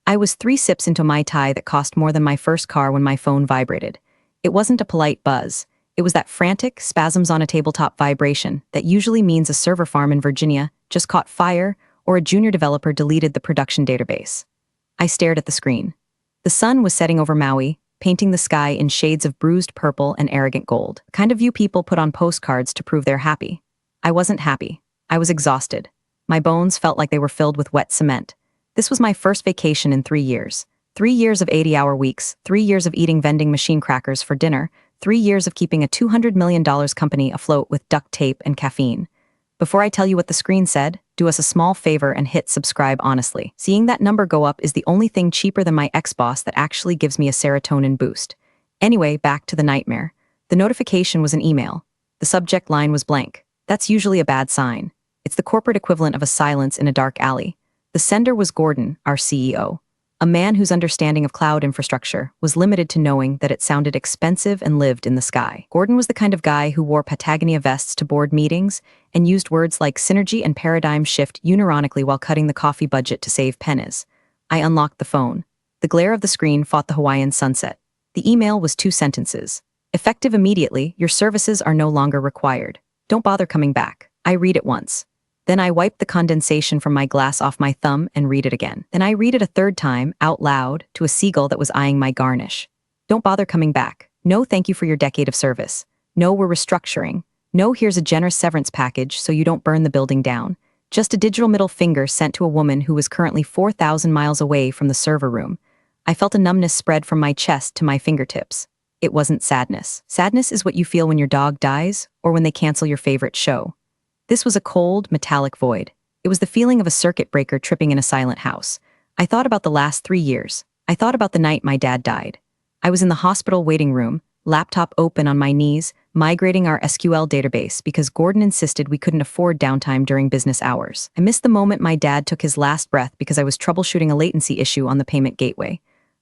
I was 3 sips into Mai Tai that cost more than my first car when my phone vibrated. It wasn't a polite buzz. It was that frantic, spasms on a tabletop vibration that usually means a server farm in Virginia just caught fire or a junior developer deleted the production database. I stared at the screen. The sun was setting over Maui, painting the sky in shades of bruised purple and arrogant gold, the kind of view people put on postcards to prove they're happy. I wasn't happy. I was exhausted. My bones felt like they were filled with wet cement. This was my first vacation in 3 years. 3 years of 80-hour weeks, 3 years of eating vending machine crackers for dinner, 3 years of keeping a $200 million company afloat with duct tape and caffeine. Before I tell you what the screen said, do us a small favor and hit subscribe honestly. Seeing that number go up is the only thing cheaper than my ex-boss that actually gives me a serotonin boost. Anyway, back to the nightmare. The notification was an email. The subject line was blank. That's usually a bad sign. It's the corporate equivalent of a silence in a dark alley. The sender was Gordon, our CEO. A man whose understanding of cloud infrastructure was limited to knowing that it sounded expensive and lived in the sky. Gordon was the kind of guy who wore Patagonia vests to board meetings and used words like synergy and paradigm shift unironically while cutting the coffee budget to save pennies. I unlocked the phone. The glare of the screen fought the Hawaiian sunset. The email was 2 sentences. Effective immediately, your services are no longer required. Don't bother coming back. I read it once. Then I wipe the condensation from my glass off my thumb and read it again. Then I read it a 3rd time, out loud, to a seagull that was eyeing my garnish. Don't bother coming back. No, thank you for your decade of service. No, we're restructuring. No, here's a generous severance package so you don't burn the building down. Just a digital middle finger sent to a woman who was currently 4,000 miles away from the server room. I felt a numbness spread from my chest to my fingertips. It wasn't sadness. Sadness is what you feel when your dog dies or when they cancel your favorite show. This was a cold, metallic void. It was the feeling of a circuit breaker tripping in a silent house. I thought about the last 3 years. I thought about the night my dad died. I was in the hospital waiting room, laptop open on my knees, migrating our SQL database because Gordon insisted we couldn't afford downtime during business hours. I missed the moment my dad took his last breath because I was troubleshooting a latency issue on the payment gateway.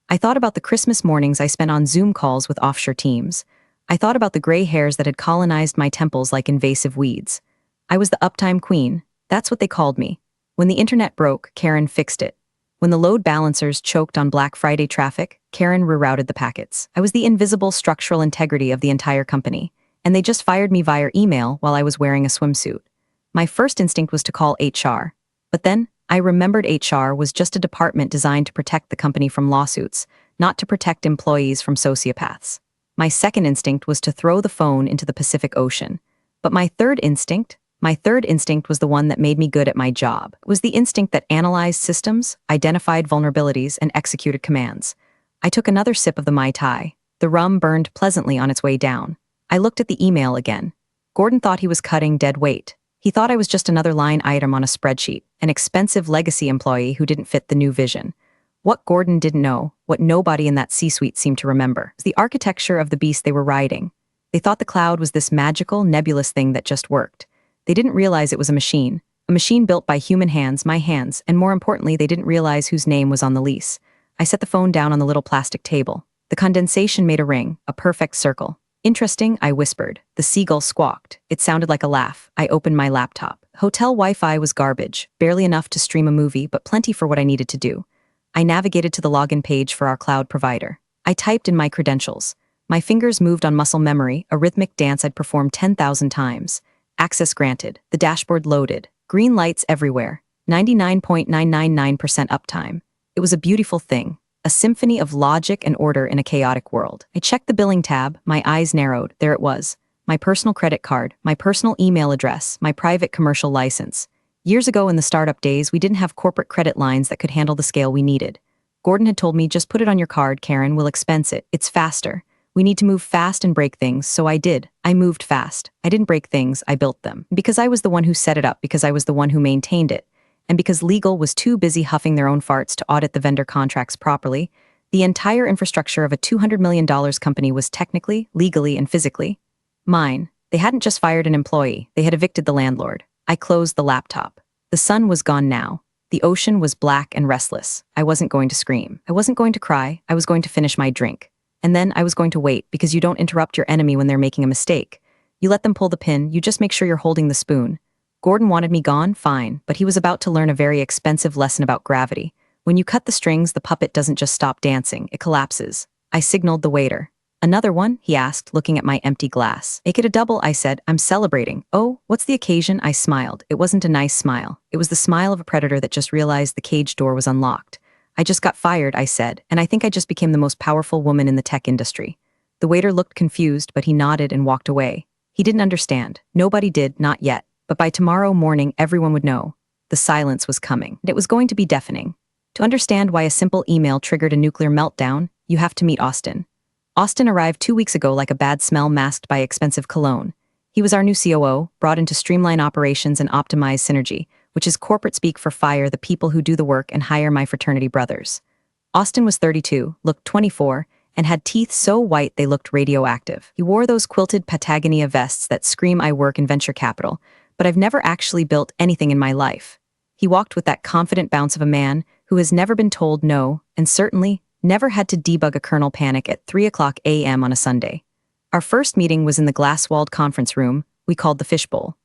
I thought about the Christmas mornings I spent on Zoom calls with offshore teams. I thought about the gray hairs that had colonized my temples like invasive weeds. I was the uptime queen. That's what they called me. When the internet broke, Karen fixed it. When the load balancers choked on Black Friday traffic, Karen rerouted the packets. I was the invisible structural integrity of the entire company, and they just fired me via email while I was wearing a swimsuit. My first instinct was to call HR. But then, I remembered HR was just a department designed to protect the company from lawsuits, not to protect employees from sociopaths. My second instinct was to throw the phone into the Pacific Ocean. But my third instinct was the one that made me good at my job. It was the instinct that analyzed systems, identified vulnerabilities, and executed commands. I took another sip of the Mai Tai. The rum burned pleasantly on its way down. I looked at the email again. Gordon thought he was cutting dead weight. He thought I was just another line item on a spreadsheet, an expensive legacy employee who didn't fit the new vision. What Gordon didn't know, what nobody in that C-suite seemed to remember, was the architecture of the beast they were riding. They thought the cloud was this magical, nebulous thing that just worked. They didn't realize it was a machine built by human hands, my hands, and more importantly, they didn't realize whose name was on the lease. I set the phone down on the little plastic table. The condensation made a ring, a perfect circle. Interesting, I whispered. The seagull squawked. It sounded like a laugh. I opened my laptop. Hotel Wi-Fi was garbage, barely enough to stream a movie, but plenty for what I needed to do. I navigated to the login page for our cloud provider. I typed in my credentials. My fingers moved on muscle memory, a rhythmic dance I'd performed 10,000 times. Access granted. The dashboard loaded. Green lights everywhere. 99.999% uptime. It was a beautiful thing. A symphony of logic and order in a chaotic world. I checked the billing tab, my eyes narrowed. There it was. My personal credit card, my personal email address, my private commercial license. Years ago in the startup days, we didn't have corporate credit lines that could handle the scale we needed. Gordon had told me, just put it on your card, Karen, we'll expense it. It's faster. We need to move fast and break things, so I did. I moved fast. I didn't break things, I built them. Because I was the one who set it up, because I was the one who maintained it, and because legal was too busy huffing their own farts to audit the vendor contracts properly, the entire infrastructure of a $200 million company was technically, legally, and physically mine. They hadn't just fired an employee, they had evicted the landlord. I closed the laptop. The sun was gone now. The ocean was black and restless. I wasn't going to scream. I wasn't going to cry. I was going to finish my drink. And then I was going to wait, because you don't interrupt your enemy when they're making a mistake. You let them pull the pin, you just make sure you're holding the spoon. Gordon wanted me gone, fine, but he was about to learn a very expensive lesson about gravity. When you cut the strings, the puppet doesn't just stop dancing, it collapses. I signaled the waiter. Another one? He asked, looking at my empty glass. Make it a double, I said. I'm celebrating. Oh, what's the occasion? I smiled. It wasn't a nice smile. It was the smile of a predator that just realized the cage door was unlocked. I just got fired, I said, and I think I just became the most powerful woman in the tech industry. The waiter looked confused, but he nodded and walked away. He didn't understand. Nobody did, not yet. But by tomorrow morning, everyone would know. The silence was coming. It was going to be deafening. To understand why a simple email triggered a nuclear meltdown, you have to meet Austin. Austin arrived 2 weeks ago like a bad smell masked by expensive cologne. He was our new COO, brought in to streamline operations and optimize synergy, which is corporate speak for fire the people who do the work and hire my fraternity brothers. Austin was 32, looked 24, and had teeth so white they looked radioactive. He wore those quilted Patagonia vests that scream I work in venture capital, but I've never actually built anything in my life. He walked with that confident bounce of a man who has never been told no, and certainly never had to debug a kernel panic at 3 a.m. on a Sunday. Our first meeting was in the glass-walled conference room we called the Fishbowl.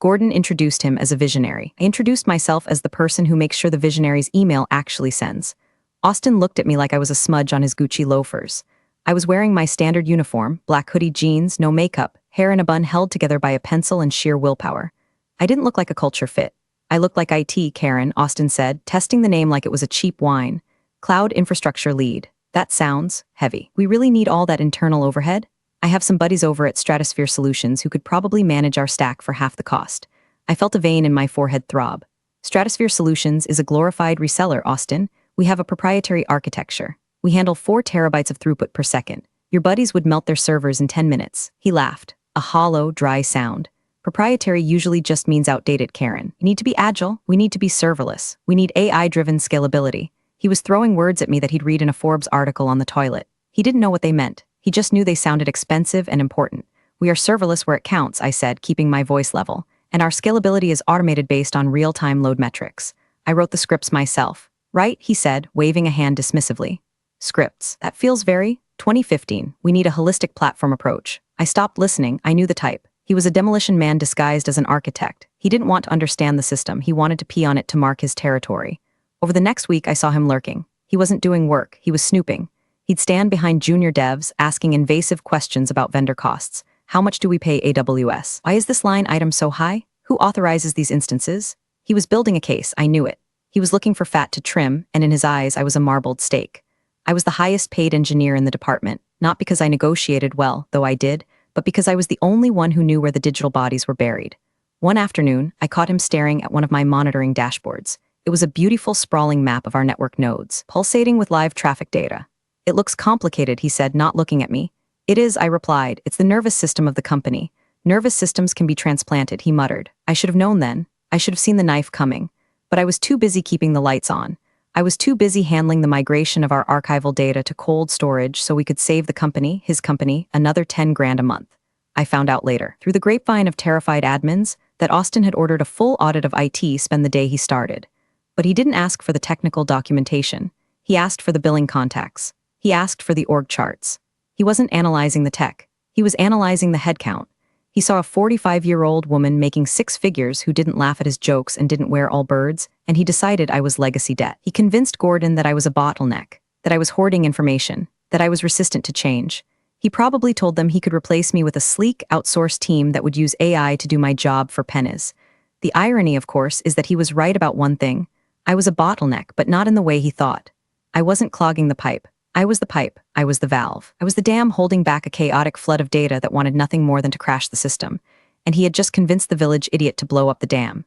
Gordon introduced him as a visionary. I introduced myself as the person who makes sure the visionary's email actually sends. Austin looked at me like I was a smudge on his Gucci loafers. I was wearing my standard uniform, black hoodie jeans, no makeup, hair in a bun held together by a pencil and sheer willpower. I didn't look like a culture fit. I looked like IT, Karen, Austin said, testing the name like it was a cheap wine. Cloud infrastructure lead. That sounds heavy. We really need all that internal overhead? I have some buddies over at Stratosphere Solutions who could probably manage our stack for half the cost. I felt a vein in my forehead throb. Stratosphere Solutions is a glorified reseller, Austin. We have a proprietary architecture. We handle 4 terabytes of throughput per second. Your buddies would melt their servers in 10 minutes. He laughed. A hollow, dry sound. Proprietary usually just means outdated, Karen. We need to be agile. We need to be serverless. We need AI-driven scalability. He was throwing words at me that he'd read in a Forbes article on the toilet. He didn't know what they meant. He just knew they sounded expensive and important. We are serverless where it counts, I said, keeping my voice level. And our scalability is automated based on real-time load metrics. I wrote the scripts myself. Right, he said, waving a hand dismissively. Scripts. That feels very 2015. We need a holistic platform approach. I stopped listening. I knew the type. He was a demolition man disguised as an architect. He didn't want to understand the system. He wanted to pee on it to mark his territory. Over the next week, I saw him lurking. He wasn't doing work. He was snooping. He'd stand behind junior devs, asking invasive questions about vendor costs. How much do we pay AWS? Why is this line item so high? Who authorizes these instances? He was building a case. I knew it. He was looking for fat to trim, and in his eyes, I was a marbled steak. I was the highest paid engineer in the department, not because I negotiated well, though I did, but because I was the only one who knew where the digital bodies were buried. One afternoon, I caught him staring at one of my monitoring dashboards. It was a beautiful, sprawling map of our network nodes, pulsating with live traffic data. It looks complicated, he said, not looking at me. It is, I replied. It's the nervous system of the company. Nervous systems can be transplanted, he muttered. I should have known then. I should have seen the knife coming. But I was too busy keeping the lights on. I was too busy handling the migration of our archival data to cold storage so we could save the company, his company, another 10 grand a month. I found out later, through the grapevine of terrified admins, that Austin had ordered a full audit of IT spend the day he started. But he didn't ask for the technical documentation. He asked for the billing contacts. He asked for the org charts. He wasn't analyzing the tech. He was analyzing the headcount. He saw a 45-year-old woman making 6 figures who didn't laugh at his jokes and didn't wear all birds, and he decided I was legacy debt. He convinced Gordon that I was a bottleneck, that I was hoarding information, that I was resistant to change. He probably told them he could replace me with a sleek, outsourced team that would use AI to do my job for pennies. The irony, of course, is that he was right about one thing. I was a bottleneck, but not in the way he thought. I wasn't clogging the pipe. I was the pipe. I was the valve. I was the dam holding back a chaotic flood of data that wanted nothing more than to crash the system. And he had just convinced the village idiot to blow up the dam.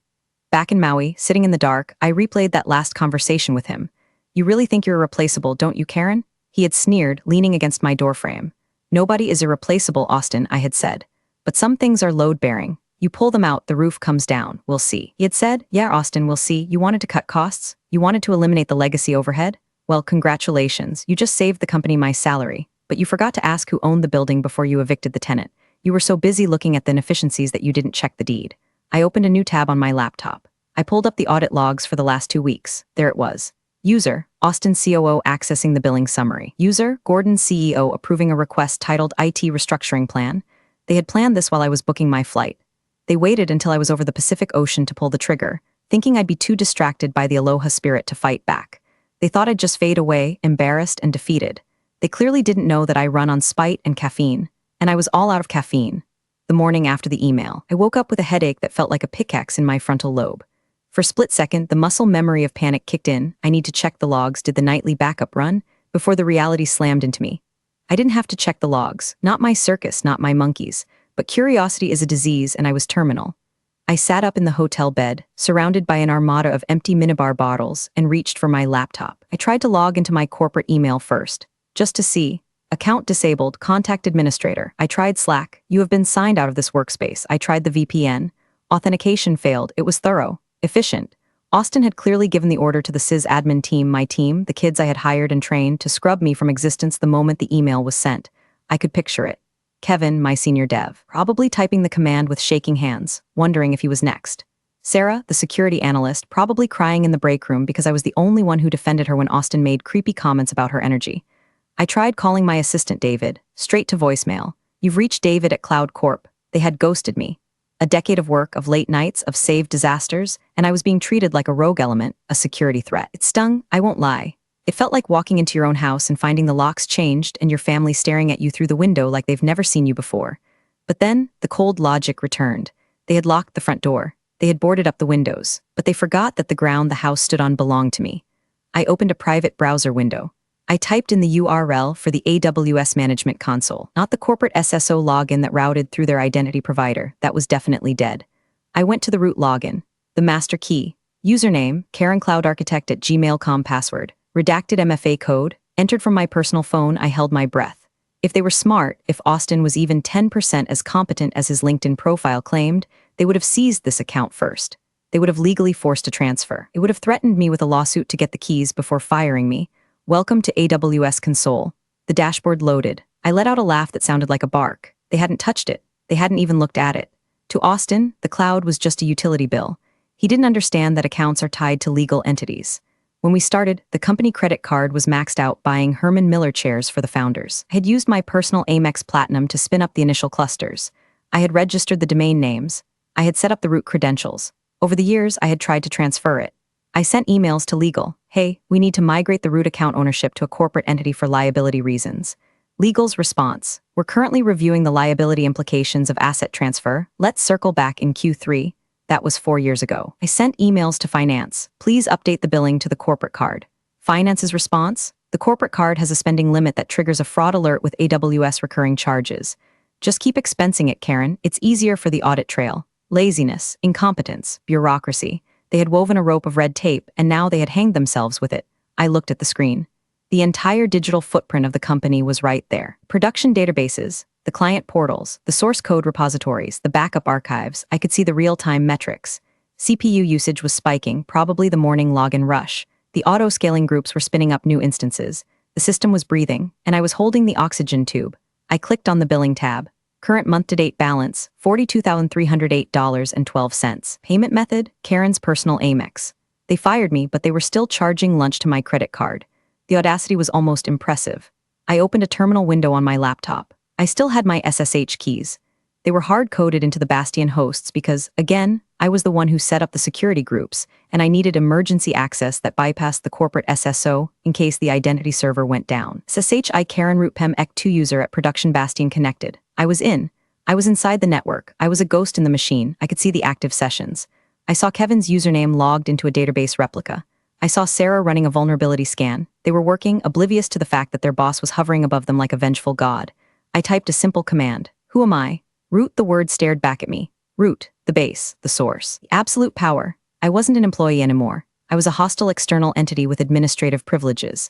Back in Maui, sitting in the dark, I replayed that last conversation with him. You really think you're irreplaceable, don't you, Karen? He had sneered, leaning against my doorframe. Nobody is irreplaceable, Austin, I had said. But some things are load-bearing. You pull them out, the roof comes down. We'll see. He had said, yeah, Austin, we'll see. You wanted to cut costs? You wanted to eliminate the legacy overhead? Well, congratulations. You just saved the company my salary. But you forgot to ask who owned the building before you evicted the tenant. You were so busy looking at the inefficiencies that you didn't check the deed. I opened a new tab on my laptop. I pulled up the audit logs for the last 2 weeks. There it was. User, Austin COO accessing the billing summary. User, Gordon CEO approving a request titled IT Restructuring Plan. They had planned this while I was booking my flight. They waited until I was over the Pacific Ocean to pull the trigger, thinking I'd be too distracted by the aloha spirit to fight back. They thought I'd just fade away, embarrassed and defeated. They clearly didn't know that I run on spite and caffeine, and I was all out of caffeine. The morning after the email, I woke up with a headache that felt like a pickaxe in my frontal lobe. For a split second, the muscle memory of panic kicked in. I need to check the logs, did the nightly backup run, before the reality slammed into me. I didn't have to check the logs, not my circus, not my monkeys, but curiosity is a disease and I was terminal. I sat up in the hotel bed, surrounded by an armada of empty minibar bottles, and reached for my laptop. I tried to log into my corporate email first, just to see. Account disabled, contact administrator. I tried Slack. You have been signed out of this workspace. I tried the VPN. Authentication failed. It was thorough, efficient. Austin had clearly given the order to the sysadmin team, my team, the kids I had hired and trained, to scrub me from existence the moment the email was sent. I could picture it. Kevin, my senior dev, probably typing the command with shaking hands, wondering if he was next. Sarah, the security analyst, probably crying in the break room because I was the only one who defended her when Austin made creepy comments about her energy. I tried calling my assistant David, straight to voicemail. You've reached David at Cloud Corp. They had ghosted me. A decade of work, of late nights, of saved disasters, and I was being treated like a rogue element, a security threat. It stung, I won't lie. It felt like walking into your own house and finding the locks changed and your family staring at you through the window like they've never seen you before. But then, the cold logic returned. They had locked the front door. They had boarded up the windows. But they forgot that the ground the house stood on belonged to me. I opened a private browser window. I typed in the URL for the AWS Management Console, not the corporate SSO login that routed through their identity provider. That was definitely dead. I went to the root login. The master key. Username, KarenCloudArchitect@gmail.com password. Redacted MFA code, entered from my personal phone. I held my breath. If they were smart, if Austin was even 10% as competent as his LinkedIn profile claimed, they would have seized this account first. They would have legally forced a transfer. It would have threatened me with a lawsuit to get the keys before firing me. Welcome to AWS Console. The dashboard loaded. I let out a laugh that sounded like a bark. They hadn't touched it. They hadn't even looked at it. To Austin, the cloud was just a utility bill. He didn't understand that accounts are tied to legal entities. When we started, the company credit card was maxed out buying Herman Miller chairs for the founders. I had used my personal Amex Platinum to spin up the initial clusters. I had registered the domain names. I had set up the root credentials. Over the years, I had tried to transfer it. I sent emails to legal. Hey, we need to migrate the root account ownership to a corporate entity for liability reasons. Legal's response. We're currently reviewing the liability implications of asset transfer. Let's circle back in Q3. That was 4 years ago. I sent emails to finance. Please update the billing to the corporate card. Finance's response? The corporate card has a spending limit that triggers a fraud alert with AWS recurring charges. Just keep expensing it, Karen. It's easier for the audit trail. Laziness, incompetence, bureaucracy. They had woven a rope of red tape, and now they had hanged themselves with it. I looked at the screen. The entire digital footprint of the company was right there. Production databases, the client portals, the source code repositories, the backup archives. I could see the real-time metrics. CPU usage was spiking, probably the morning login rush. The auto-scaling groups were spinning up new instances. The system was breathing, and I was holding the oxygen tube. I clicked on the billing tab. Current month-to-date balance, $42,308.12. Payment method, Karen's personal Amex. They fired me, but they were still charging lunch to my credit card. The audacity was almost impressive. I opened a terminal window on my laptop. I still had my SSH keys. They were hard-coded into the Bastion hosts because, again, I was the one who set up the security groups, and I needed emergency access that bypassed the corporate SSO in case the identity server went down. SSHI Karen root pem ec2 user at production Bastion connected. I was in. I was inside the network. I was a ghost in the machine. I could see the active sessions. I saw Kevin's username logged into a database replica. I saw Sarah running a vulnerability scan. They were working, oblivious to the fact that their boss was hovering above them like a vengeful god. I typed a simple command. Who am I? Root. The word stared back at me. Root, the base, the source. The absolute power. I wasn't an employee anymore. I was a hostile external entity with administrative privileges.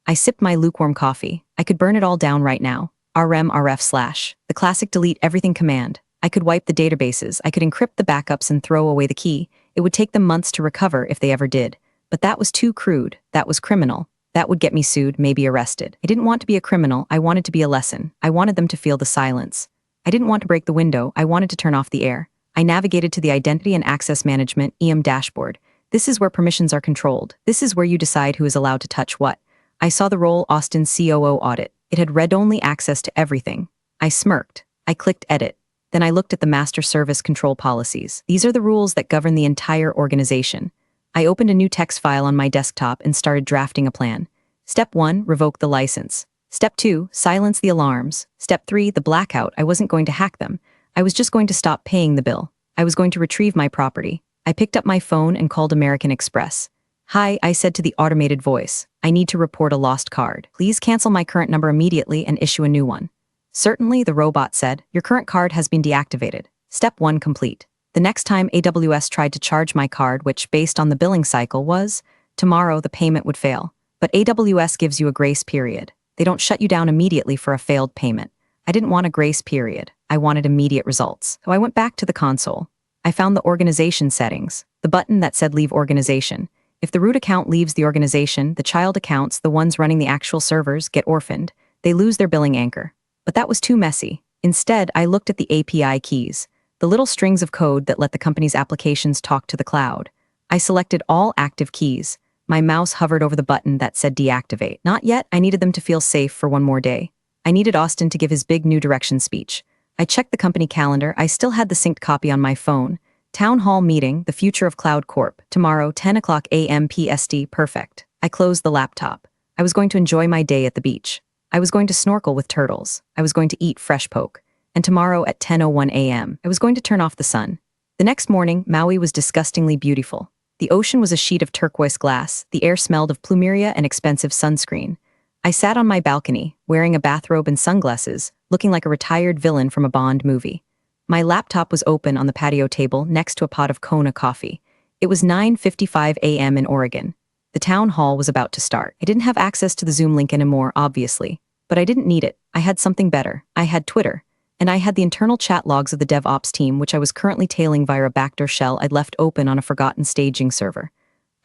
I sipped my lukewarm coffee. I could burn it all down right now. rm/rf/. The classic delete everything command. I could wipe the databases. I could encrypt the backups and throw away the key. It would take them months to recover if they ever did. But that was too crude. That was criminal. That would get me sued, maybe arrested. I didn't want to be a criminal. I wanted to be a lesson. I wanted them to feel the silence. I didn't want to break the window. I wanted to turn off the air. I navigated to the Identity and Access Management (EAM) dashboard. This is where permissions are controlled. This is where you decide who is allowed to touch what. I saw the role Austin COO audit. It had read-only access to everything. I smirked. I clicked edit. Then I looked at the master service control policies. These are the rules that govern the entire organization. I opened a new text file on my desktop and started drafting a plan. Step 1, revoke the license. Step 2, silence the alarms. Step 3, the blackout. I wasn't going to hack them. I was just going to stop paying the bill. I was going to retrieve my property. I picked up my phone and called American Express. "Hi," I said to the automated voice. "I need to report a lost card. Please cancel my current number immediately and issue a new one." "Certainly," the robot said. "Your current card has been deactivated. Step 1 complete." The next time AWS tried to charge my card, which, based on the billing cycle, was tomorrow, the payment would fail. But AWS gives you a grace period. They don't shut you down immediately for a failed payment. I didn't want a grace period. I wanted immediate results. So I went back to the console. I found the organization settings, the button that said leave organization. If the root account leaves the organization, the child accounts, the ones running the actual servers, get orphaned. They lose their billing anchor. But that was too messy. Instead, I looked at the API keys, the little strings of code that let the company's applications talk to the cloud. I selected all active keys. My mouse hovered over the button that said deactivate. Not yet. I needed them to feel safe for one more day. I needed Austin to give his big new direction speech. I checked the company calendar. I still had the synced copy on my phone. Town hall meeting, the future of Cloud Corp. Tomorrow, 10 o'clock a.m. PST. Perfect. I closed the laptop. I was going to enjoy my day at the beach. I was going to snorkel with turtles. I was going to eat fresh poke. And tomorrow at 10:01 a.m., I was going to turn off the sun. The next morning, Maui was disgustingly beautiful. The ocean was a sheet of turquoise glass. The air smelled of plumeria and expensive sunscreen. I sat on my balcony, wearing a bathrobe and sunglasses, looking like a retired villain from a Bond movie. My laptop was open on the patio table next to a pot of Kona coffee. It was 9:55 a.m. in Oregon. The town hall was about to start. I didn't have access to the Zoom link anymore, obviously. But I didn't need it. I had something better. I had Twitter. And I had the internal chat logs of the DevOps team, which I was currently tailing via a backdoor shell I'd left open on a forgotten staging server.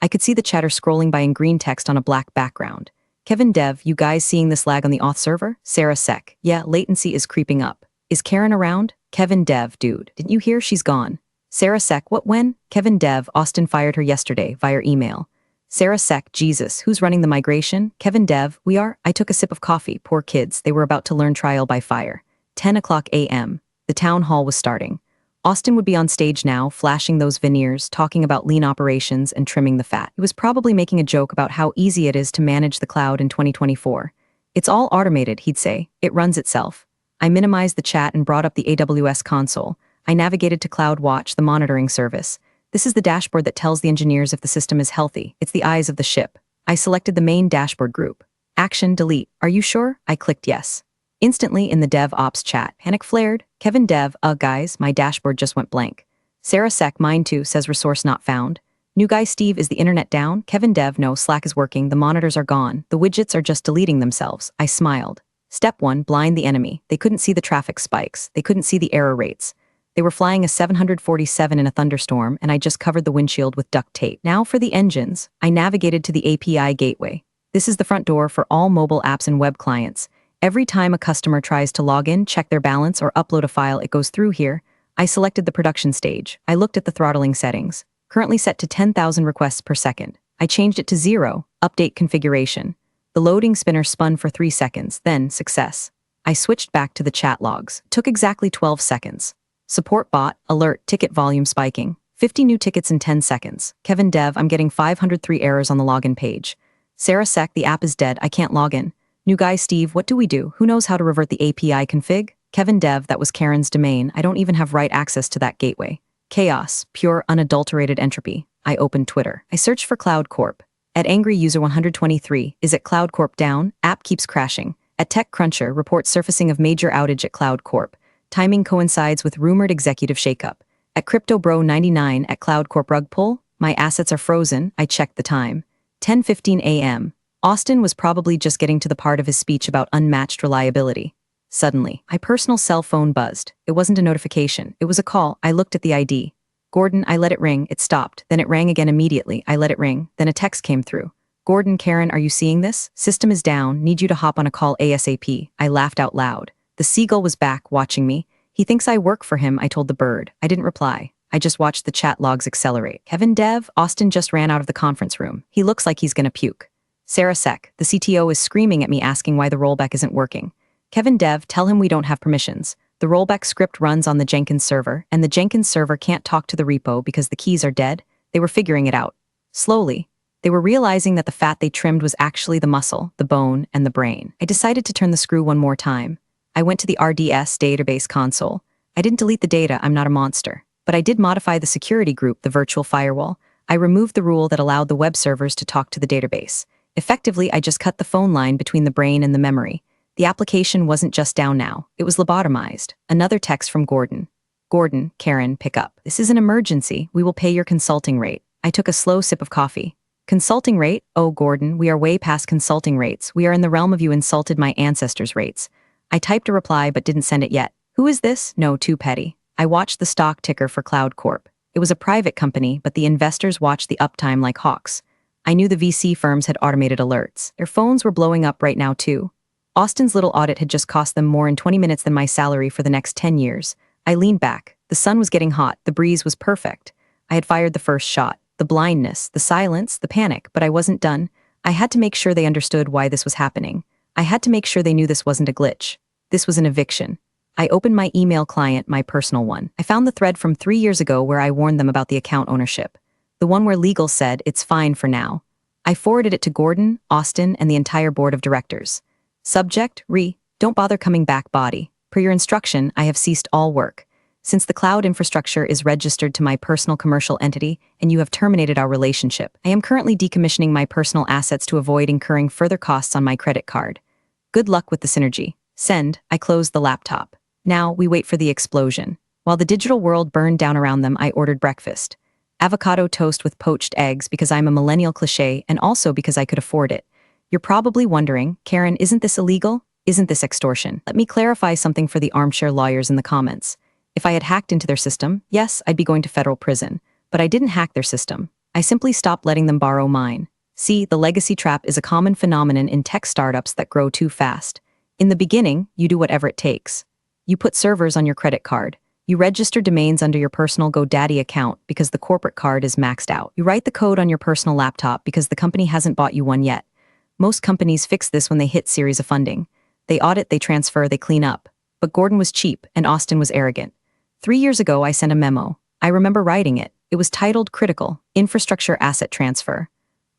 I could see the chatter scrolling by in green text on a black background. "Kevin Dev, you guys seeing this lag on the auth server? Sarah Sec. Yeah, latency is creeping up. Is Karen around? Kevin Dev, dude. Didn't you hear? She's gone. Sarah Sec, what when? Kevin Dev, Austin fired her yesterday via email. Sarah Sec, Jesus, who's running the migration? Kevin Dev, we are. I took a sip of coffee. Poor kids, they were about to learn trial by fire. 10 o'clock a.m. The town hall was starting. Austin would be on stage now, flashing those veneers, talking about lean operations and trimming the fat. He was probably making a joke about how easy it is to manage the cloud in 2024. "It's all automated," he'd say. "It runs itself." I minimized the chat and brought up the AWS console. I navigated to CloudWatch, the monitoring service. This is the dashboard that tells the engineers if the system is healthy. It's the eyes of the ship. I selected the main dashboard group. Action, delete. Are you sure? I clicked yes. Instantly in the DevOps chat, panic flared. "Kevin Dev, guys, my dashboard just went blank." Sarah Sec, mine too, says resource not found. "New guy Steve, is the internet down?" Kevin Dev, no, Slack is working, the monitors are gone, the widgets are just deleting themselves. I smiled. Step 1, blind the enemy. They couldn't see the traffic spikes. They couldn't see the error rates. They were flying a 747 in a thunderstorm, and I just covered the windshield with duct tape. Now for the engines. I navigated to the API gateway. This is the front door for all mobile apps and web clients. Every time a customer tries to log in, check their balance, or upload a file, it goes through here. I selected the production stage. I looked at the throttling settings. Currently set to 10,000 requests per second. I changed it to 0, update configuration. The loading spinner spun for 3 seconds, then success. I switched back to the chat logs. Took exactly 12 seconds. Support bot, alert, ticket volume spiking. 50 new tickets in 10 seconds. Kevin Dev, I'm getting 503 errors on the login page. Sarah Sec, the app is dead, I can't log in. New guy Steve, what do we do? Who knows how to revert the API config? Kevin Dev, that was Karen's domain. I don't even have right access to that gateway. Chaos, pure unadulterated entropy. I opened Twitter. I searched for Cloud Corp. At Angry User 123, is it Cloud Corp down? App keeps crashing. At TechCruncher, reports surfacing of major outage at Cloud Corp. Timing coincides with rumored executive shakeup. At CryptoBro99, at Cloud Corp rug pull, my assets are frozen. I checked the time. 10:15 a.m. Austin was probably just getting to the part of his speech about unmatched reliability. Suddenly, my personal cell phone buzzed. It wasn't a notification. It was a call. I looked at the ID. Gordon, I let it ring. It stopped. Then it rang again immediately. I let it ring. Then a text came through. Gordon, Karen, are you seeing this? System is down. Need you to hop on a call ASAP. I laughed out loud. The seagull was back, watching me. He thinks I work for him, I told the bird. I didn't reply. I just watched the chat logs accelerate. Kevin Dev, Austin just ran out of the conference room. He looks like he's gonna puke. Sarah Sec, the CTO is screaming at me asking why the rollback isn't working. Kevin Dev, tell him we don't have permissions. The rollback script runs on the Jenkins server, and the Jenkins server can't talk to the repo because the keys are dead. They were figuring it out. Slowly, they were realizing that the fat they trimmed was actually the muscle, the bone, and the brain. I decided to turn the screw one more time. I went to the RDS database console. I didn't delete the data, I'm not a monster. But I did modify the security group, the virtual firewall. I removed the rule that allowed the web servers to talk to the database. Effectively, I just cut the phone line between the brain and the memory. The application wasn't just down now, it was lobotomized. Another text from Gordon. Gordon, Karen, pick up. This is an emergency. We will pay your consulting rate. I took a slow sip of coffee. Consulting rate? Oh, Gordon, we are way past consulting rates. We are in the realm of you insulted my ancestors' rates. I typed a reply but didn't send it yet. Who is this? No, too petty. I watched the stock ticker for Cloud Corp. It was a private company, but the investors watched the uptime like hawks. I knew the VC firms had automated alerts. Their phones were blowing up right now too. Austin's little audit had just cost them more in 20 minutes than my salary for the next 10 years. I leaned back. The sun was getting hot. The breeze was perfect. I had fired the first shot. The blindness, the silence, the panic, but I wasn't done. I had to make sure they understood why this was happening. I had to make sure they knew this wasn't a glitch. This was an eviction. I opened my email client, my personal one. I found the thread from 3 years ago where I warned them about the account ownership. The one where legal said, it's fine for now. I forwarded it to Gordon, Austin, and the entire board of directors. Subject, don't bother coming back body. Per your instruction, I have ceased all work. Since the cloud infrastructure is registered to my personal commercial entity and you have terminated our relationship, I am currently decommissioning my personal assets to avoid incurring further costs on my credit card. Good luck with the synergy. Send. I closed the laptop. Now, we wait for the explosion. While the digital world burned down around them, I ordered breakfast. Avocado toast with poached eggs because I'm a millennial cliché and also because I could afford it. You're probably wondering, Karen, isn't this illegal? Isn't this extortion? Let me clarify something for the armchair lawyers in the comments. If I had hacked into their system, yes, I'd be going to federal prison. But I didn't hack their system. I simply stopped letting them borrow mine. See, the legacy trap is a common phenomenon in tech startups that grow too fast. In the beginning, you do whatever it takes. You put servers on your credit card. You register domains under your personal GoDaddy account because the corporate card is maxed out. You write the code on your personal laptop because the company hasn't bought you one yet. Most companies fix this when they hit series of funding. They audit, they transfer, they clean up. But Gordon was cheap and Austin was arrogant. 3 years ago, I sent a memo. I remember writing it. It was titled Critical, Infrastructure Asset Transfer.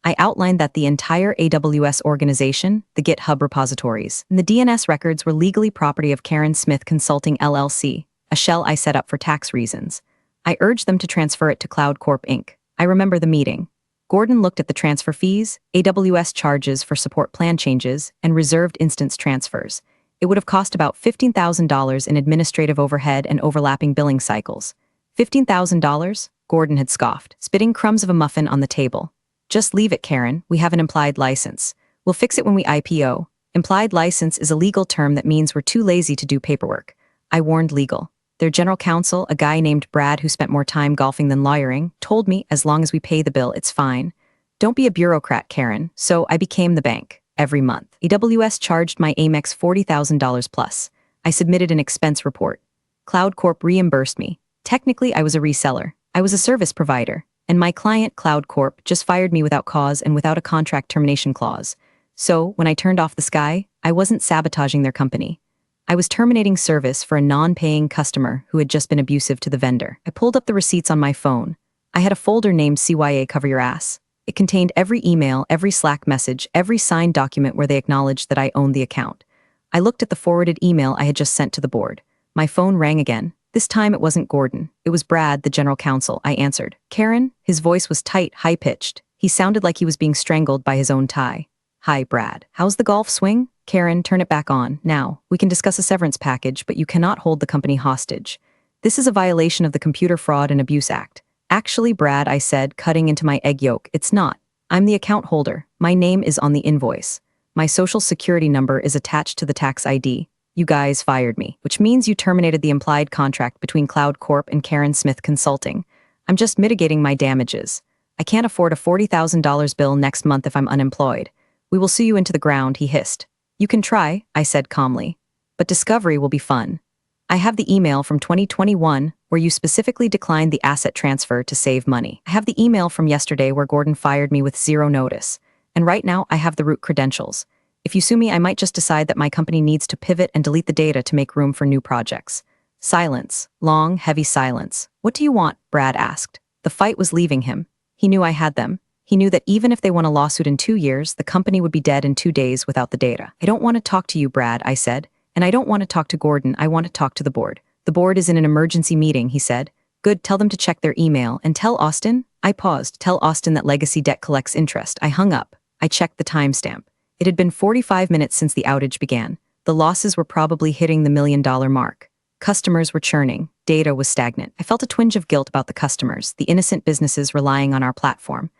I outlined that the entire AWS organization, the GitHub repositories, and the DNS records were legally property of Karen Smith Consulting LLC, a shell I set up for tax reasons. I urged them to transfer it to Cloud Corp Inc. I remember the meeting. Gordon looked at the transfer fees, AWS charges for support plan changes, and reserved instance transfers. It would have cost about $15,000 in administrative overhead and overlapping billing cycles. $15,000? Gordon had scoffed, spitting crumbs of a muffin on the table. Just leave it, Karen. We have an implied license. We'll fix it when we IPO. Implied license is a legal term that means we're too lazy to do paperwork. I warned legal. Their general counsel, a guy named Brad who spent more time golfing than lawyering, told me as long as we pay the bill, it's fine. Don't be a bureaucrat, Karen. So I became the bank. Every month. AWS charged my Amex $40,000 plus. I submitted an expense report. Cloud Corp reimbursed me. Technically, I was a reseller. I was a service provider. And my client, Cloud Corp, just fired me without cause and without a contract termination clause. So, when I turned off the sky, I wasn't sabotaging their company. I was terminating service for a non-paying customer who had just been abusive to the vendor. I pulled up the receipts on my phone. I had a folder named CYA Cover Your Ass. It contained every email, every Slack message, every signed document where they acknowledged that I owned the account. I looked at the forwarded email I had just sent to the board. My phone rang again. This time it wasn't Gordon. It was Brad, the general counsel. I answered. Karen? His voice was tight, high-pitched. He sounded like he was being strangled by his own tie. Hi, Brad. How's the golf swing? Karen, turn it back on. Now, we can discuss a severance package, but you cannot hold the company hostage. This is a violation of the Computer Fraud and Abuse Act. Actually, Brad, I said, cutting into my egg yolk, it's not. I'm the account holder. My name is on the invoice. My social security number is attached to the tax ID. You guys fired me, which means you terminated the implied contract between Cloud Corp and Karen Smith Consulting. I'm just mitigating my damages. I can't afford a $40,000 bill next month if I'm unemployed. We will sue you into the ground, he hissed. You can try, I said calmly. But discovery will be fun. I have the email from 2021 where you specifically declined the asset transfer to save money. I have the email from yesterday where Gordon fired me with zero notice. And right now, I have the root credentials. If you sue me, I might just decide that my company needs to pivot and delete the data to make room for new projects. Silence. Long, heavy silence. What do you want? Brad asked. The fight was leaving him. He knew I had them. He knew that even if they won a lawsuit in 2 years, the company would be dead in 2 days without the data. I don't want to talk to you, Brad, I said. And I don't want to talk to Gordon, I want to talk to the board. The board is in an emergency meeting, he said. Good, tell them to check their email, and tell Austin. I paused. Tell Austin that legacy debt collects interest. I hung up. I checked the timestamp. It had been 45 minutes since the outage began. The losses were probably hitting the $1 million mark. Customers were churning. Data was stagnant. I felt a twinge of guilt about the customers, the innocent businesses relying on our platform.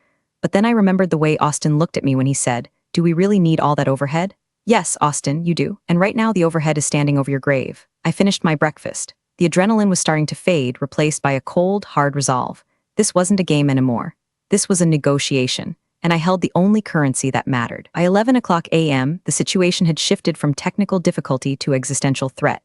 But then I remembered the way Austin looked at me when he said, "Do we really need all that overhead?" Yes, Austin, you do. And right now the overhead is standing over your grave. I finished my breakfast. The adrenaline was starting to fade, replaced by a cold, hard resolve. This wasn't a game anymore. This was a negotiation. And I held the only currency that mattered. By 11 o'clock a.m., the situation had shifted from technical difficulty to existential threat.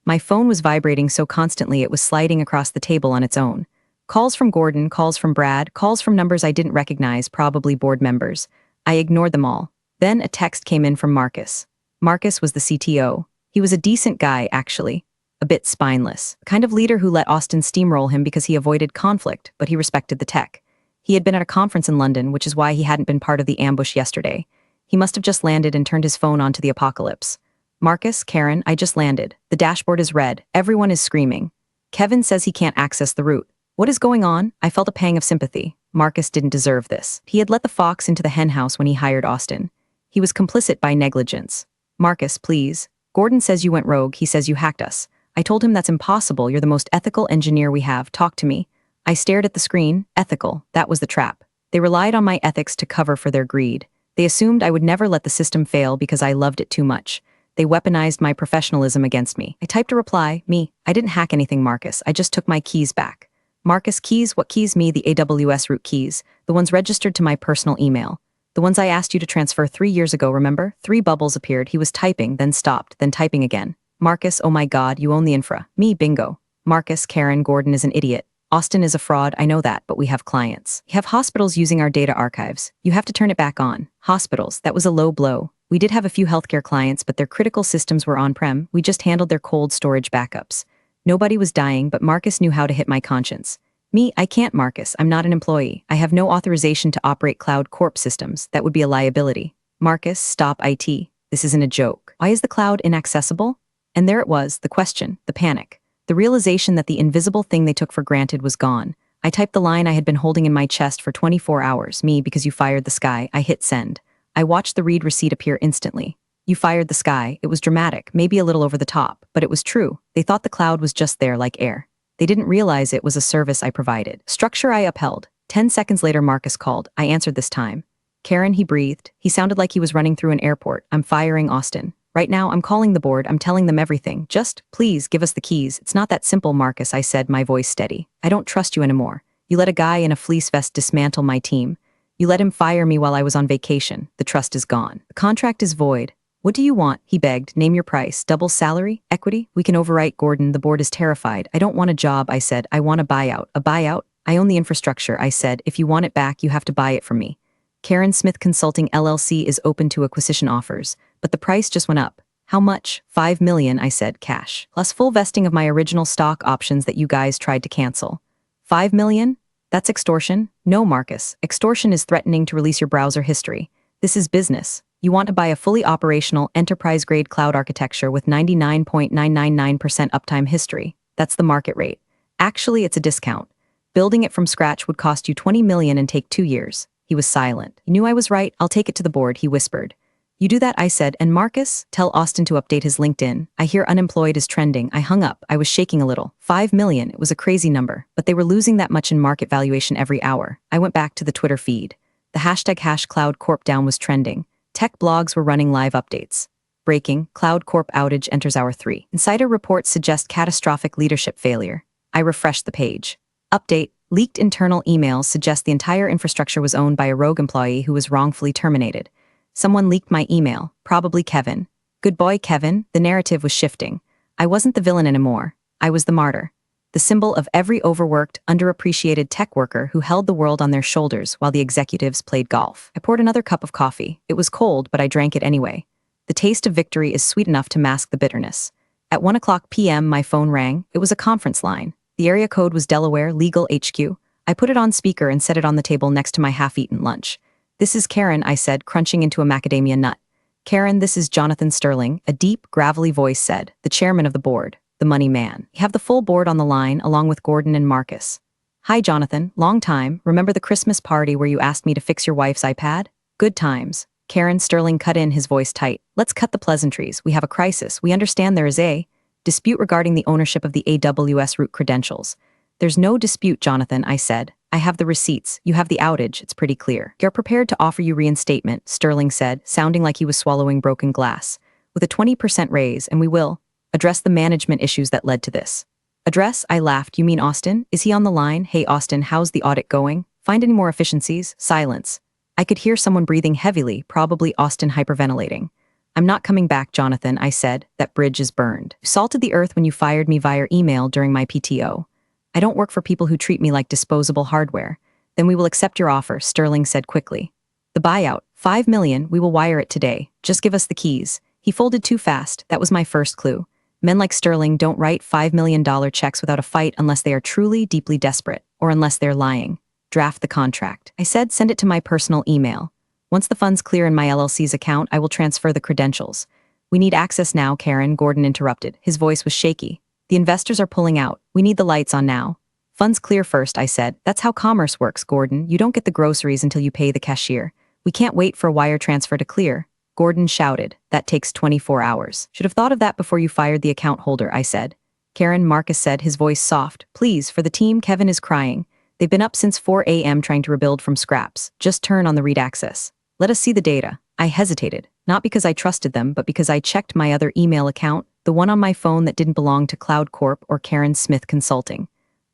My phone was vibrating so constantly it was sliding across the table on its own. Calls from Gordon, calls from Brad, calls from numbers I didn't recognize, probably board members. I ignored them all. Then a text came in from Marcus. Marcus was the CTO. He was a decent guy, actually. A bit spineless. The kind of leader who let Austin steamroll him because he avoided conflict, but he respected the tech. He had been at a conference in London, which is why he hadn't been part of the ambush yesterday. He must have just landed and turned his phone on to the apocalypse. Marcus, Karen, I just landed. The dashboard is red. Everyone is screaming. Kevin says he can't access the route. What is going on? I felt a pang of sympathy. Marcus didn't deserve this. He had let the fox into the henhouse when he hired Austin. He was complicit by negligence. Marcus, please. Gordon says you went rogue. He says you hacked us. I told him that's impossible. You're the most ethical engineer we have. Talk to me. I stared at the screen. Ethical. That was the trap. They relied on my ethics to cover for their greed. They assumed I would never let the system fail because I loved it too much. They weaponized my professionalism against me. I typed a reply. Me. I didn't hack anything, Marcus. I just took my keys back. Marcus, keys? What keys? Me, the AWS root keys. The ones registered to my personal email. The ones I asked you to transfer 3 years ago, remember? 3 bubbles appeared. He was typing, then stopped, then typing again. Marcus, oh my God, you own the infra. Me, bingo. Marcus, Karen, Gordon is an idiot. Austin is a fraud, I know that, but we have clients. We have hospitals using our data archives. You have to turn it back on. Hospitals, that was a low blow. We did have a few healthcare clients, but their critical systems were on-prem. We just handled their cold storage backups. Nobody was dying, but Marcus knew how to hit my conscience. Me, I can't, Marcus. I'm not an employee. I have no authorization to operate Cloud Corp systems. That would be a liability. Marcus, stop IT. This isn't a joke. Why is the cloud inaccessible? And there it was, the question, the panic. The realization that the invisible thing they took for granted was gone. I typed the line I had been holding in my chest for 24 hours. Me, because you fired the sky. I hit send. I watched the read receipt appear instantly. You fired the sky. It was dramatic, maybe a little over the top, but it was true. They thought the cloud was just there like air. They didn't realize it was a service I provided. Structure I upheld. 10 seconds later, Marcus called. I answered this time. Karen, he breathed. He sounded like he was running through an airport. I'm firing Austin. Right now, I'm calling the board. I'm telling them everything. Just, please, give us the keys. It's not that simple, Marcus, I said, my voice steady. I don't trust you anymore. You let a guy in a fleece vest dismantle my team. You let him fire me while I was on vacation. The trust is gone. The contract is void. What do you want? He begged. Name your price. Double salary? Equity? We can overwrite, Gordon. The board is terrified. I don't want a job, I said. I want a buyout. A buyout? I own the infrastructure, I said. If you want it back, you have to buy it from me. Karen Smith Consulting LLC is open to acquisition offers, but the price just went up. How much? $5 million, I said, cash. Plus full vesting of my original stock options that you guys tried to cancel. $5 million? That's extortion? No, Marcus. Extortion is threatening to release your browser history. This is business. You want to buy a fully operational, enterprise-grade cloud architecture with 99.999% uptime history. That's the market rate. Actually, it's a discount. Building it from scratch would cost you $20 million and take 2 years. He was silent. He knew I was right. I'll take it to the board, he whispered. You do that, I said, and Marcus, tell Austin to update his LinkedIn. I hear unemployed is trending. I hung up. I was shaking a little. $5 million, it was a crazy number, but they were losing that much in market valuation every hour. I went back to the Twitter feed. The hashtag #CloudCorp down was trending. Tech blogs were running live updates. Breaking, Cloud Corp outage enters hour 3. Insider reports suggest catastrophic leadership failure. I refreshed the page. Update, leaked internal emails suggest the entire infrastructure was owned by a rogue employee who was wrongfully terminated. Someone leaked my email, probably Kevin. Good boy, Kevin. The narrative was shifting. I wasn't the villain anymore. I was the martyr. The symbol of every overworked, underappreciated tech worker who held the world on their shoulders while the executives played golf. I poured another cup of coffee. It was cold, but I drank it anyway. The taste of victory is sweet enough to mask the bitterness. At 1:00 p.m., my phone rang. It was a conference line. The area code was Delaware Legal HQ. I put it on speaker and set it on the table next to my half-eaten lunch. "This is Karen," I said, crunching into a macadamia nut. "Karen, this is Jonathan Sterling," a deep, gravelly voice said, the chairman of the board, the money man. "You have the full board on the line, along with Gordon and Marcus." "Hi, Jonathan. Long time. Remember the Christmas party where you asked me to fix your wife's iPad?" "Good times." Karen Sterling cut in, his voice tight. "Let's cut the pleasantries. We have a crisis. We understand there is a dispute regarding the ownership of the AWS root credentials." "There's no dispute, Jonathan," I said. "I have the receipts. You have the outage. It's pretty clear." "You're prepared to offer you reinstatement," Sterling said, sounding like he was swallowing broken glass. "With a 20% raise, and we will address the management issues that led to this." "Address?" I laughed. "You mean Austin? Is he on the line? Hey, Austin, how's the audit going? Find any more efficiencies?" Silence. I could hear someone breathing heavily, probably Austin hyperventilating. "I'm not coming back, Jonathan," I said. "That bridge is burned. You salted the earth when you fired me via email during my PTO. I don't work for people who treat me like disposable hardware." "Then we will accept your offer," Sterling said quickly. "The buyout, $5 million, we will wire it today. Just give us the keys." He folded too fast. That was my first clue. Men like Sterling don't write $5 million checks without a fight unless they are truly, deeply desperate, or unless they're lying. "Draft the contract." I said, "Send it to my personal email. Once the funds clear in my LLC's account, I will transfer the credentials." "We need access now, Karen," Gordon interrupted. His voice was shaky. "The investors are pulling out. We need the lights on now." "Funds clear first," I said. "That's how commerce works, Gordon. You don't get the groceries until you pay the cashier. We can't wait for a wire transfer to clear." Gordon shouted. "That takes 24 hours. Should have thought of that before you fired the account holder," I said. "Karen," Marcus said, his voice soft. "Please, for the team, Kevin is crying. They've been up since 4 a.m. trying to rebuild from scraps. Just turn on the read access. Let us see the data." I hesitated, not because I trusted them, but because I checked my other email account, the one on my phone that didn't belong to Cloud Corp or Karen Smith Consulting.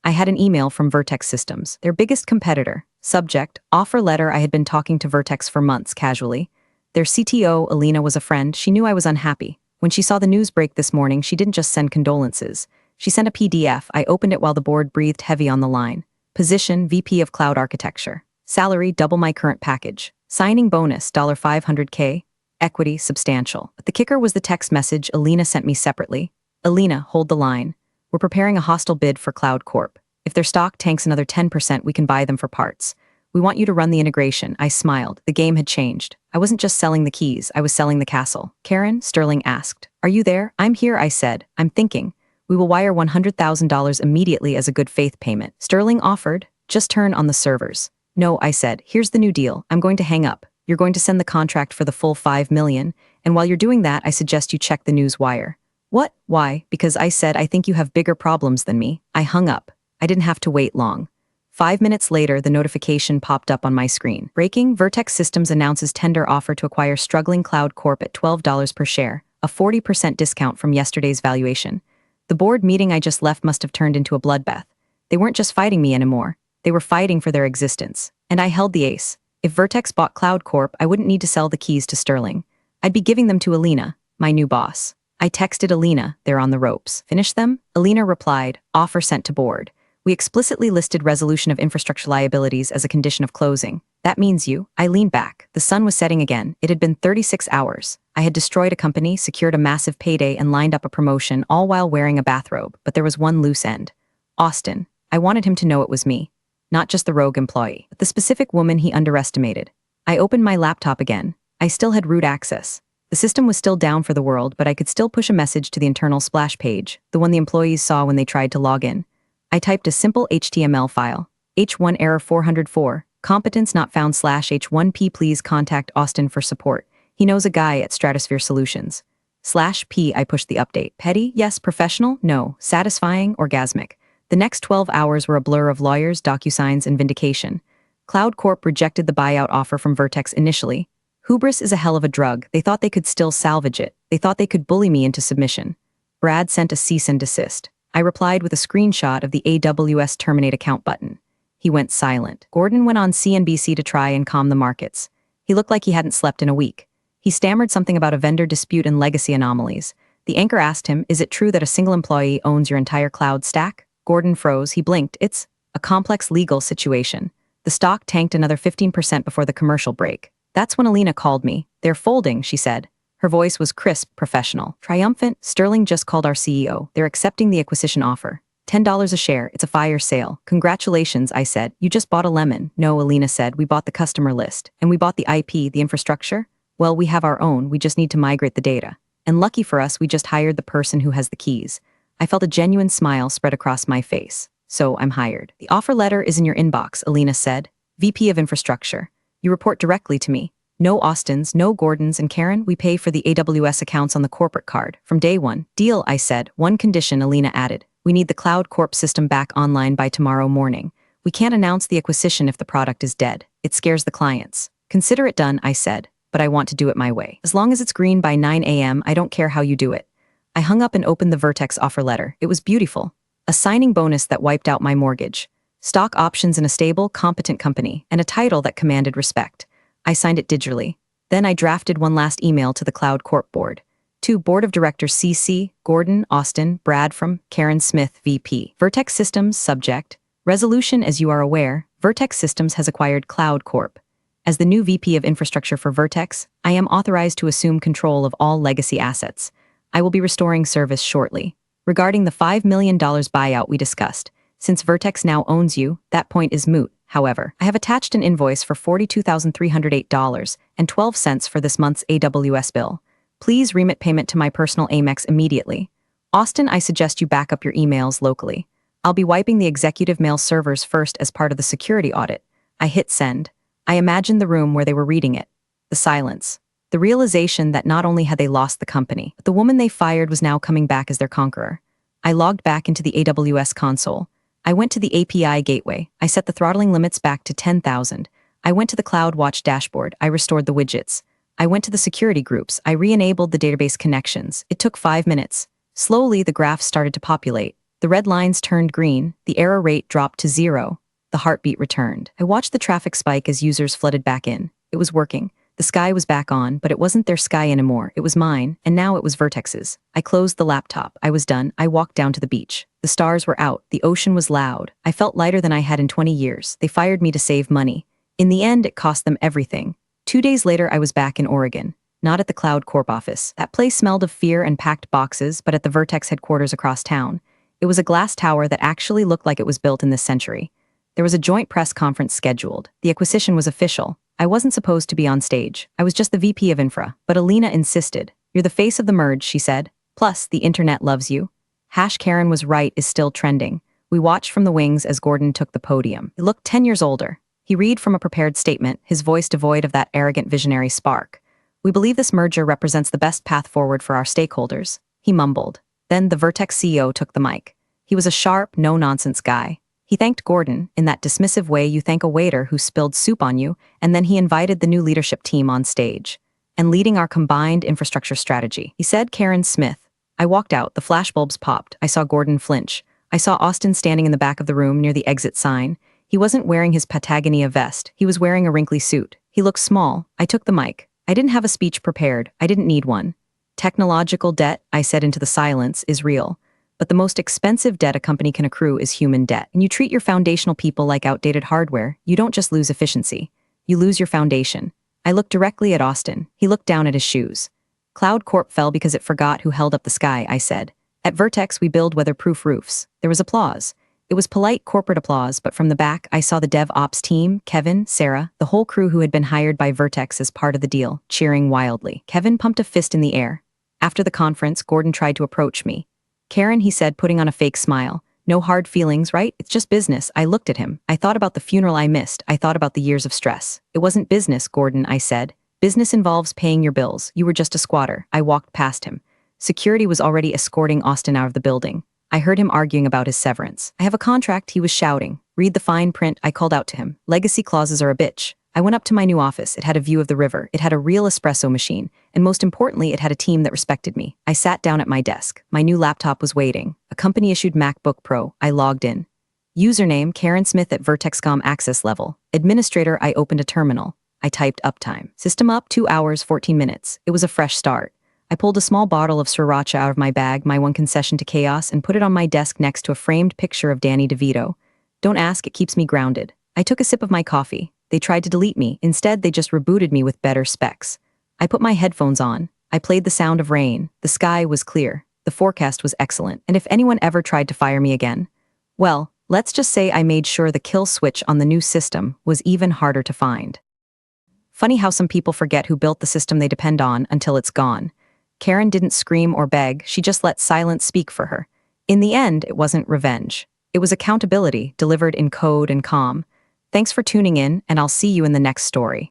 I had an email from Vertex Systems, their biggest competitor. Subject, offer letter. I had been talking to Vertex for months, casually. Their CTO, Alina, was a friend. She knew I was unhappy. When she saw the news break this morning, she didn't just send condolences. She sent a PDF. I opened it while the board breathed heavy on the line. Position, VP of Cloud Architecture. Salary, double my current package. Signing bonus, $500K. Equity, substantial. But the kicker was the text message Alina sent me separately. "Alina, hold the line. We're preparing a hostile bid for Cloud Corp. If their stock tanks another 10%, we can buy them for parts. We want you to run the integration." I smiled. The game had changed. I wasn't just selling the keys, I was selling the castle. "Karen?" Sterling asked. "Are you there?" "I'm here," I said. "I'm thinking. We will wire $100,000 immediately as a good faith payment." Sterling offered. "Just turn on the servers." "No," I said. "Here's the new deal. I'm going to hang up. You're going to send the contract for the full $5 million, and while you're doing that, I suggest you check the news wire." "What? Why?" "Because," I said, "I think you have bigger problems than me." I hung up. I didn't have to wait long. 5 minutes later, the notification popped up on my screen. "Breaking, Vertex Systems announces tender offer to acquire struggling Cloud Corp at $12 per share, a 40% discount from yesterday's valuation." The board meeting I just left must have turned into a bloodbath. They weren't just fighting me anymore. They were fighting for their existence. And I held the ace. If Vertex bought Cloud Corp, I wouldn't need to sell the keys to Sterling. I'd be giving them to Alina, my new boss. I texted Alina, "They're on the ropes. Finish them?" Alina replied, "Offer sent to board. We explicitly listed resolution of infrastructure liabilities as a condition of closing. That means you." I leaned back. The sun was setting again. It had been 36 hours. I had destroyed a company, secured a massive payday, and lined up a promotion, all while wearing a bathrobe. But there was one loose end. Austin. I wanted him to know it was me. Not just the rogue employee, but the specific woman he underestimated. I opened my laptop again. I still had root access. The system was still down for the world, but I could still push a message to the internal splash page, the one the employees saw when they tried to log in. I typed a simple HTML file. H1 error 404, competence not found /H1P, please contact Austin for support. He knows a guy at Stratosphere Solutions. /P, I pushed the update. Petty? Yes. Professional? No. Satisfying? Orgasmic. The next 12 hours were a blur of lawyers, DocuSigns, and vindication. Cloud Corp rejected the buyout offer from Vertex initially. Hubris is a hell of a drug. They thought they could still salvage it. They thought they could bully me into submission. Brad sent a cease and desist. I replied with a screenshot of the AWS terminate account button. He went silent. Gordon went on CNBC to try and calm the markets. He looked like he hadn't slept in a week. He stammered something about a vendor dispute and legacy anomalies. The anchor asked him, "Is it true that a single employee owns your entire cloud stack?" Gordon froze. He blinked. "It's a complex legal situation." The stock tanked another 15% before the commercial break. That's when Alina called me. "They're folding," she said. Her voice was crisp, professional. Triumphant. "Sterling just called our CEO. They're accepting the acquisition offer. $10 a share, it's a fire sale. Congratulations, I said. You just bought a lemon. No, Alina said, we bought the customer list. And we bought the IP, the infrastructure? Well, we have our own, we just need to migrate the data. And lucky for us, we just hired the person who has the keys. I felt a genuine smile spread across my face. So I'm hired. The offer letter is in your inbox, Alina said. VP of Infrastructure. You report directly to me. No Austins, no Gordons, and Karen, we pay for the AWS accounts on the corporate card. From day one. Deal, I said. One condition, Alina added. We need the Cloud Corp system back online by tomorrow morning. We can't announce the acquisition if the product is dead. It scares the clients. Consider it done, I said, but I want to do it my way. As long as it's green by 9 a.m., I don't care how you do it. I hung up and opened the Vertex offer letter. It was beautiful. A signing bonus that wiped out my mortgage. Stock options in a stable, competent company, and a title that commanded respect. I signed it digitally. Then I drafted one last email to the Cloud Corp board. To Board of Directors CC, Gordon, Austin, Brad from Karen Smith, VP. Vertex Systems, subject. Resolution, as you are aware, Vertex Systems has acquired Cloud Corp. As the new VP of Infrastructure for Vertex, I am authorized to assume control of all legacy assets. I will be restoring service shortly. Regarding the $5 million buyout we discussed, since Vertex now owns you, that point is moot. However, I have attached an invoice for $42,308.12 for this month's AWS bill. Please remit payment to my personal Amex immediately. Austin, I suggest you back up your emails locally. I'll be wiping the executive mail servers first as part of the security audit. I hit send. I imagined the room where they were reading it. The silence. The realization that not only had they lost the company, but the woman they fired was now coming back as their conqueror. I logged back into the AWS console. I went to the API gateway. I set the throttling limits back to 10,000. I went to the CloudWatch dashboard. I restored the widgets. I went to the security groups. I re-enabled the database connections. It took 5 minutes. Slowly, the graphs started to populate. The red lines turned green. The error rate dropped to 0. The heartbeat returned. I watched the traffic spike as users flooded back in. It was working. The sky was back on, but it wasn't their sky anymore. It was mine, and now it was Vertex's. I closed the laptop. I was done. I walked down to the beach. The stars were out. The ocean was loud. I felt lighter than I had in 20 years. They fired me to save money. In the end, it cost them everything. 2 days later, I was back in Oregon. Not at the Cloud Corp office. That place smelled of fear and packed boxes, but at the Vertex headquarters across town. It was a glass tower that actually looked like it was built in this century. There was a joint press conference scheduled. The acquisition was official. I wasn't supposed to be on stage. I was just the VP of Infra, but Alina insisted. You're the face of the merge, she said. Plus, the internet loves you. #Karen was right is still trending. We watched from the wings as Gordon took the podium. He looked 10 years older. He read from a prepared statement, his voice devoid of that arrogant visionary spark. We believe this merger represents the best path forward for our stakeholders. He mumbled. Then the Vertex CEO took the mic. He was a sharp, no-nonsense guy. He thanked Gordon, in that dismissive way you thank a waiter who spilled soup on you, and then he invited the new leadership team on stage. And leading our combined infrastructure strategy, he said, Karen Smith. I walked out, the flashbulbs popped. I saw Gordon flinch. I saw Austin standing in the back of the room near the exit sign. He wasn't wearing his Patagonia vest. He was wearing a wrinkly suit. He looked small. I took the mic. I didn't have a speech prepared. I didn't need one. Technological debt, I said into the silence, is real. But the most expensive debt a company can accrue is human debt. And you treat your foundational people like outdated hardware, you don't just lose efficiency. You lose your foundation. I looked directly at Austin. He looked down at his shoes. Cloud Corp fell because it forgot who held up the sky, I said. At Vertex, we build weatherproof roofs. There was applause. It was polite corporate applause, but from the back, I saw the DevOps team, Kevin, Sarah, the whole crew who had been hired by Vertex as part of the deal, cheering wildly. Kevin pumped a fist in the air. After the conference, Gordon tried to approach me. Karen, he said, putting on a fake smile. No hard feelings, right? It's just business. I looked at him. I thought about the funeral I missed. I thought about the years of stress. It wasn't business, Gordon, I said. Business involves paying your bills. You were just a squatter. I walked past him. Security was already escorting Austin out of the building. I heard him arguing about his severance. I have a contract, he was shouting. Read the fine print, I called out to him. Legacy clauses are a bitch. I went up to my new office. It had a view of the river. It had a real espresso machine. And most importantly, it had a team that respected me. I sat down at my desk. My new laptop was waiting. A company-issued MacBook Pro. I logged in. Username, Karen Smith at VertexCom access level. Administrator, I opened a terminal. I typed uptime. System up, 2 hours, 14 minutes. It was a fresh start. I pulled a small bottle of sriracha out of my bag, my one concession to chaos, and put it on my desk next to a framed picture of Danny DeVito. Don't ask, it keeps me grounded. I took a sip of my coffee. They tried to delete me. Instead, they just rebooted me with better specs. I put my headphones on. I played the sound of rain. The sky was clear. The forecast was excellent. And if anyone ever tried to fire me again, Well, let's just say I made sure the kill switch on the new system was even harder to find. Funny how some people forget who built the system they depend on until it's gone. Karen didn't scream or beg, she just let silence speak for her. In the end, it wasn't revenge. It was accountability delivered in code and calm. Thanks for tuning in, and I'll see you in the next story.